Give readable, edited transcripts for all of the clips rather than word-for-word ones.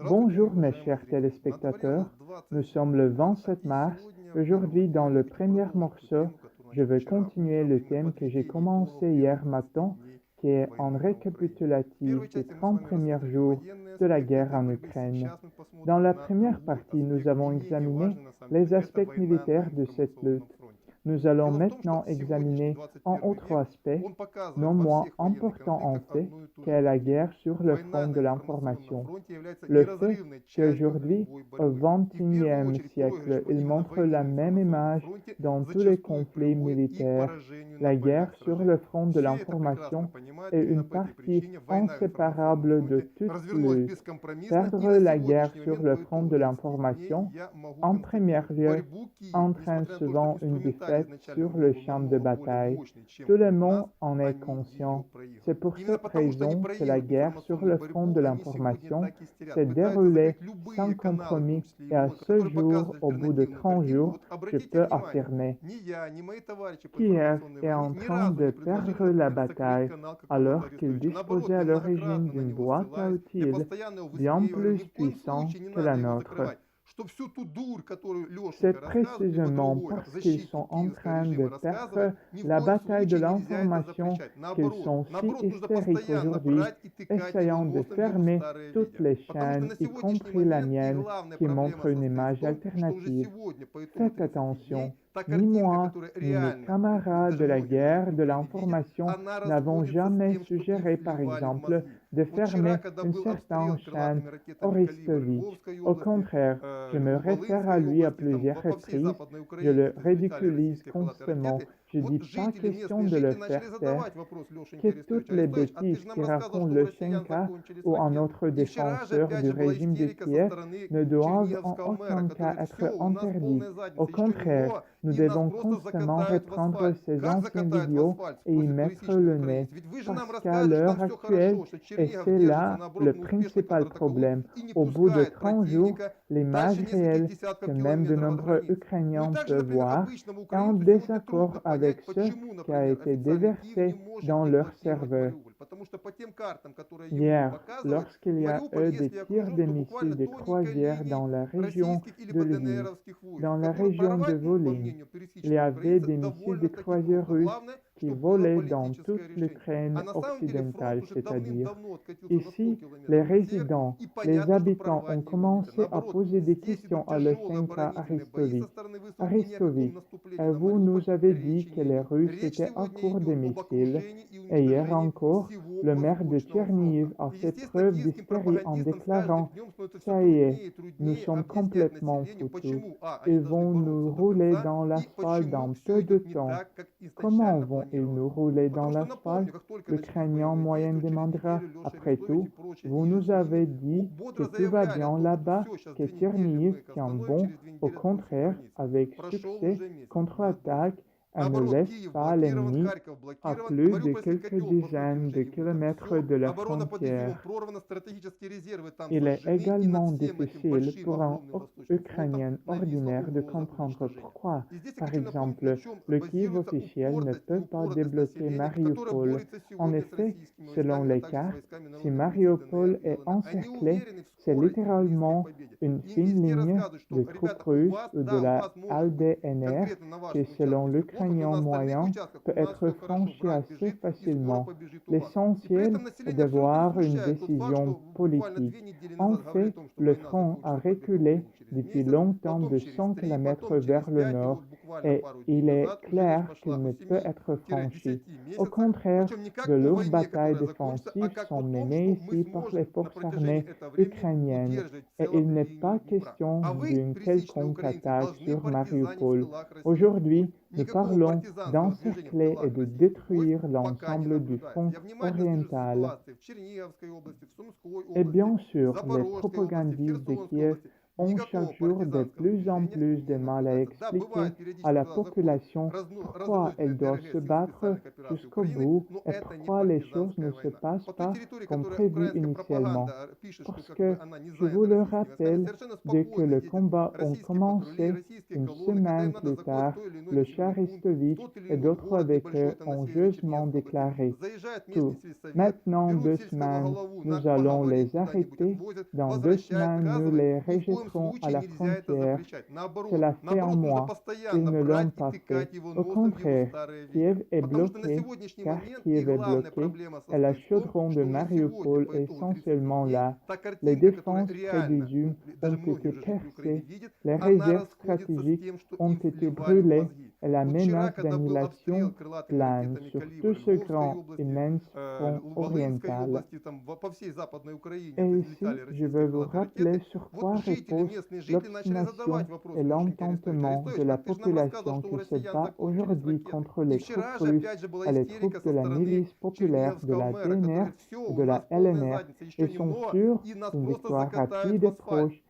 Bonjour mes chers téléspectateurs, nous sommes le 27 mars. Aujourd'hui, dans le premier morceau, je vais continuer le thème que j'ai commencé hier matin, qui est un récapitulatif des 30 premiers jours de la guerre en Ukraine. Dans la première partie, nous avons examiné les aspects militaires de cette lutte. Nous allons maintenant examiner un autre aspect, non moins important en fait, qu'est la guerre sur le front de l'information. Le fait qu'aujourd'hui, au XXIe siècle, il montre la même image dans tous les conflits militaires, la guerre sur le front de l'information est une partie inséparable de toute lutte. Perdre la guerre sur le front de l'information, en premier lieu, entraîne souvent une défaite sur le champ de bataille. Tout le monde en est conscient. C'est pour cette raison que la guerre sur le front de l'information s'est déroulée sans compromis et à ce jour, au bout de 30 jours, je peux affirmer Kiev est en train de perdre la bataille alors qu'il disposait à l'origine d'une boîte à outils bien plus puissante que la nôtre. C'est précisément parce qu'ils sont en train de perdre la bataille de l'information qu'ils sont si hystériques aujourd'hui, essayant de fermer toutes les chaînes, y compris la mienne, qui montre une image alternative. Faites attention, ni moi, ni mes camarades de la guerre de l'information n'avons jamais suggéré, par exemple, de fermer une certaine chaîne Orestovitch. Au contraire, je me réfère à lui à plusieurs reprises, je le ridiculise constamment, je dis pas question de le faire taire, que toutes les bêtises qui raconte Loshenka ou un autre défenseur du régime de Kiev ne doivent en aucun cas être interdites. Au contraire, nous devons constamment reprendre ces anciennes vidéos et y mettre le nez, parce qu'à l'heure actuelle, et c'est là le principal problème, au bout de 30 jours, l'image réelle que même de nombreux Ukrainiens peuvent voir est en désaccord avec ce qui a été déversé dans leur serveur. Hier, lorsqu'il y a eu des tirs de missiles de croisière dans la région de Lviv, dans la région de Volhyne, il y avait des missiles de croisière russes qui volaient dans toute l'Ukraine occidentale, c'est-à-dire. Ici, les résidents, les habitants ont commencé à poser des questions à Loshenka Arestovitch. Arestovitch, vous nous avez dit que les Russes étaient à court de missiles, et hier encore, le maire de Tchernihiv a fait preuve d'hystérie en déclarant ça y est, nous sommes complètement foutus. Ils vont nous rouler dans l'asphalte dans peu de temps. Comment vont-ils nous rouler dans l'asphalte? L'Ukrainien moyen demandera. Après tout, vous nous avez dit que tout va bien là-bas, que Tchernihiv tient bon. Au contraire, avec succès, contre-attaque et ne laisse pas l'ennemi à plus de quelques dizaines de kilomètres de la frontière. Il est également difficile pour un Ukrainien ordinaire de comprendre pourquoi, par exemple, le Kiev officiel ne peut pas débloquer Mariupol. En effet, selon les cartes, si Mariupol est encerclé, c'est littéralement une fine ligne de troupes russes ou de la LDNR qui, selon l'Ukrainien moyen, peut être franchie assez facilement. L'essentiel est d'avoir une décision politique. En fait, le front a reculé depuis longtemps de 100 km vers le nord et il est clair qu'il ne peut être franchi. Au contraire, de lourdes batailles défensives sont menées ici par les forces armées ukrainiennes et il n'est pas question d'une quelconque attaque sur Mariupol. Aujourd'hui, nous parlons d'encercler et de détruire l'ensemble du front oriental. Et bien sûr, les propagandistes de Kiev ont chaque jour de plus en plus de mal à expliquer à la population pourquoi elle doit se battre jusqu'au bout et pourquoi les choses ne se passent pas comme prévu initialement. Parce que, je vous le rappelle, dès que le combat a commencé, une semaine plus tard, le Charistovitch et d'autres avec eux ont joyeusement déclaré tout. Maintenant, 2 semaines, nous allons les arrêter. Dans 2 semaines, nous les rejetterons à la frontière. Cela fait un mois. Ils ne l'ont pas fait. Au contraire, Kiev est bloqué, car Kiev est bloqué, et la chaudron de Mariupol est essentiellement là. Les défenses près d'Izium ont été percées, les réserves stratégiques ont été brûlées, et la menace d'annihilation plane sur tout ce grand, immense front oriental. Et ici, je veux vous rappeler sur quoi repose l'obstination et l'entendement de la population qui se bat aujourd'hui contre les troupes russes et les troupes de la milice populaire de la DNR et de la LNR et sont sûrs d'une victoire rapide et proche.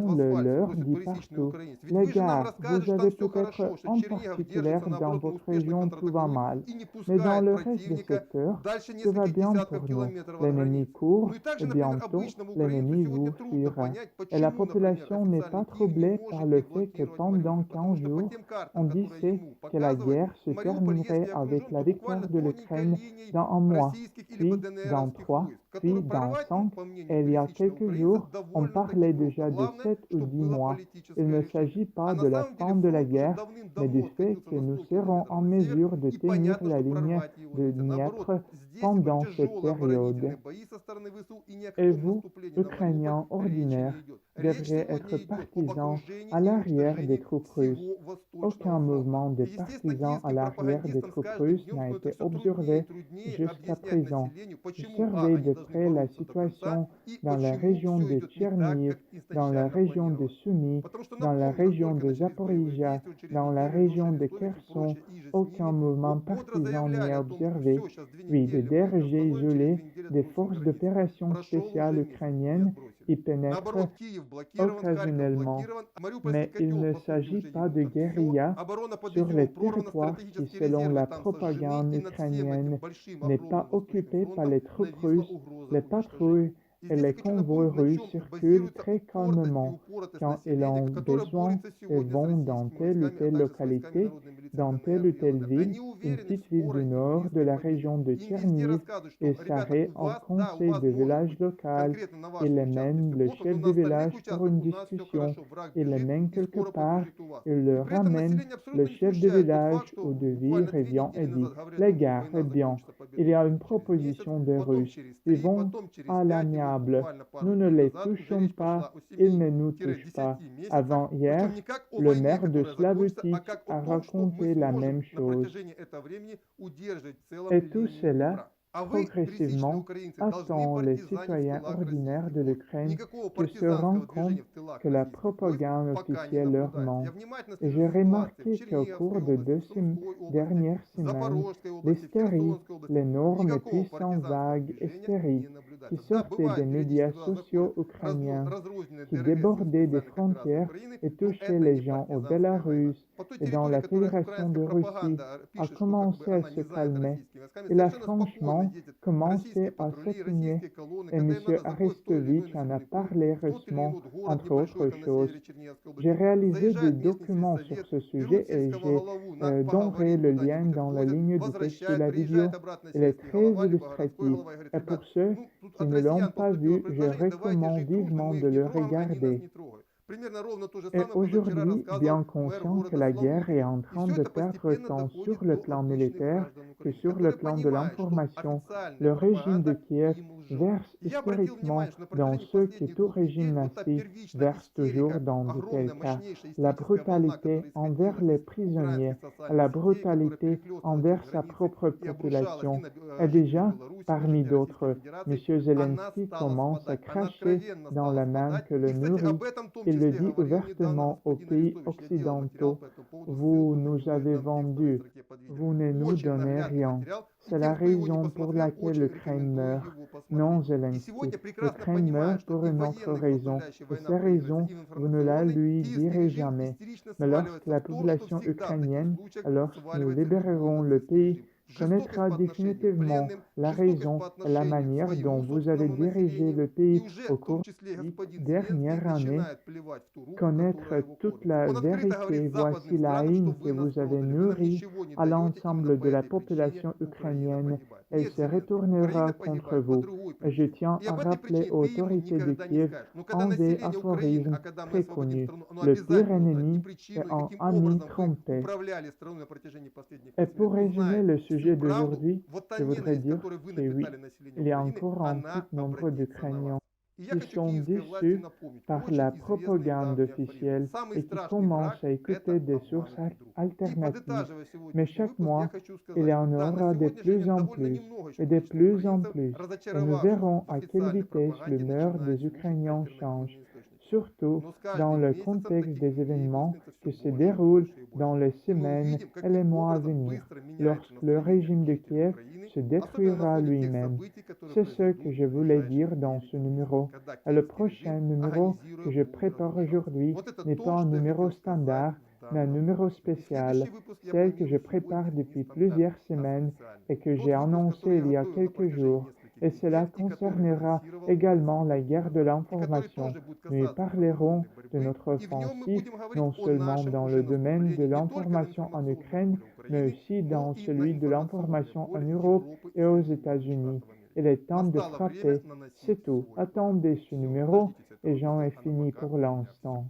On le leur dit partout. Les gars, vous avez peut-être en particulier dans votre région tout va mal, mais dans le reste des secteurs, tout va bien pour nous. L'ennemi court et bientôt l'ennemi vous fuira. Et la population n'est pas troublée par le fait que pendant 15 jours, on disait que la guerre se terminerait avec la victoire de l'Ukraine dans un mois, puis dans 3, puis dans 5, et il y a quelques jours, on parlait déjà de 7 ou 10 mois. Il ne s'agit pas de la fin de la guerre, mais du fait que nous serons en mesure de tenir la ligne de Dniepr pendant cette période. Et vous, Ukrainiens ordinaires, devriez être partisans à l'arrière des troupes russes. Aucun mouvement de partisans à l'arrière des troupes russes n'a été observé jusqu'à présent. Je surveille de près la situation dans la région de Tcherniv, dans la région de Sumy, dans la région de Zaporizhia, dans la région de Kherson. Aucun mouvement partisan n'est observé. Oui, des DRG isolés, des forces d'opération spéciales ukrainiennes y pénètrent occasionnellement. Mais il ne s'agit pas de guérilla sur les territoires qui, selon la propagande ukrainienne, n'est pas occupé par les troupes russes. Les patrouilles et les convois russes circulent très calmement quand ils ont besoin et vont dans telle ou telle localité, dans telle ou telle ville, une petite ville du nord de la région de Tcherniv, et s'arrêtent en conseil de village local. Ils les mènent le chef du village pour une discussion. Ils les mènent quelque part. Ils le ramènent. Le chef de village ou de ville revient et dit: les gars, eh bien, il y a une proposition des Russes. Ils vont à l'amiable. Nous ne les touchons pas, ils ne nous touchent pas. Avant-hier, le maire de Slavutich a raconté la même chose. Et tout cela, progressivement, attend les citoyens ordinaires de l'Ukraine qui se rendent compte que la propagande officielle leur ment. Et j'ai remarqué qu'au cours de dernières semaines, l'hystérie, l'énorme et puissante vague hystérique qui sortait des médias sociaux ukrainiens, qui débordait des frontières et touchait les gens au Bélarus et dans la Fédération de Russie, a commencé à se calmer. Il a franchement commencé à s'atténuer, et M. Arestovitch en a parlé récemment, entre autres choses. J'ai réalisé des documents sur ce sujet et j'ai donné le lien dans la ligne du texte de la vidéo. Il est très illustratif, et pour ceux qui ne l'ont pas vu, je recommande vivement de le regarder. Et aujourd'hui, bien conscient que la guerre est en train de perdre tant sur le plan militaire que sur le plan de l'information, le régime de Kiev verse historiquement dans ce que tout régime nazi verse toujours dans de tels cas, la brutalité envers les prisonniers, la brutalité envers sa propre population. Et déjà, Parmi d'autres, M. Zelensky commence à cracher dans la main que le nourrit. Il le dit ouvertement aux pays occidentaux. Vous nous avez vendus, vous ne nous donnez rien. C'est la raison pour laquelle l'Ukraine meurt. Non, Zelensky, l'Ukraine meurt pour une autre raison, et cette raison, vous ne la lui direz jamais. Mais lorsque la population ukrainienne, lorsque nous libérerons le pays, connaîtra définitivement la raison et la manière dont vous avez dirigé le pays au cours des dernières années, connaître toute la vérité, voici la haine que vous avez nourrie à l'ensemble de la population ukrainienne. Elle se retournera contre vous. Et je tiens à rappeler aux autorités de Kiev un des aphorismes très connus. Le pire ennemi est un ami trompé. Et pour résumer le sujet d'aujourd'hui, je voudrais dire que oui, il y a encore un petit nombre d'Ukrainiens qui sont déçus par la propagande officielle et qui commencent à écouter des sources alternatives. Mais chaque mois, il y en aura de plus en plus et de plus en plus. Et nous verrons à quelle vitesse l'humeur des Ukrainiens change, surtout dans le contexte des événements qui se déroulent dans les semaines et les mois à venir, lorsque le régime de Kiev se détruira lui-même. C'est ce que je voulais dire dans ce numéro. Et le prochain numéro que je prépare aujourd'hui n'est pas un numéro standard, mais un numéro spécial, celle que je prépare depuis plusieurs semaines et que j'ai annoncé il y a quelques jours. Et cela concernera également la guerre de l'information. Nous y parlerons de notre offensive, non seulement dans le domaine de l'information en Ukraine, mais aussi dans celui de l'information en Europe et aux États-Unis. Il est temps de frapper, c'est tout. Attendez ce numéro et j'en ai fini pour l'instant.